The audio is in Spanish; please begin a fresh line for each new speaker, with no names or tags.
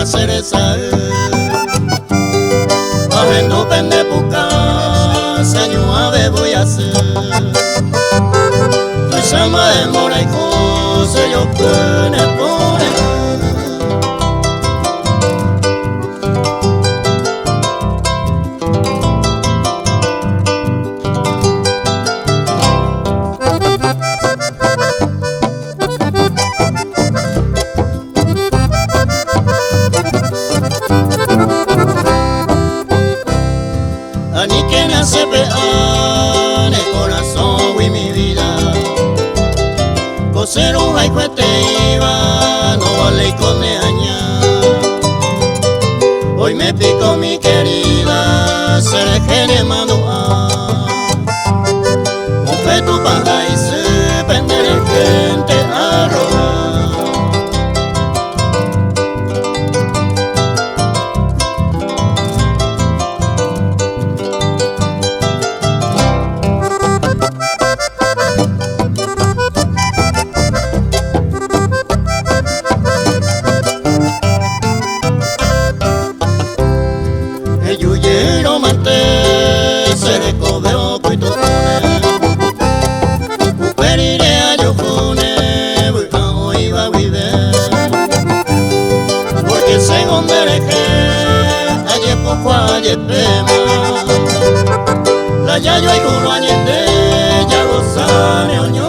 cereza Avendo pende puka Sanyu ave voy a hacer Tu sama e moraiko Se yo pone pone Ani que nace pean el corazón y mi vida Coser un haiku te iba no vale con aña Hoy me pico mi querida seré que le mando a Un feto para y se pender gente a robar Yuyero mante se recobeo cuitone Uperire a yokune Buka oiba vive Porque según dereje Aye poco aye pema La yayo y culo añete Ya lo sabe oño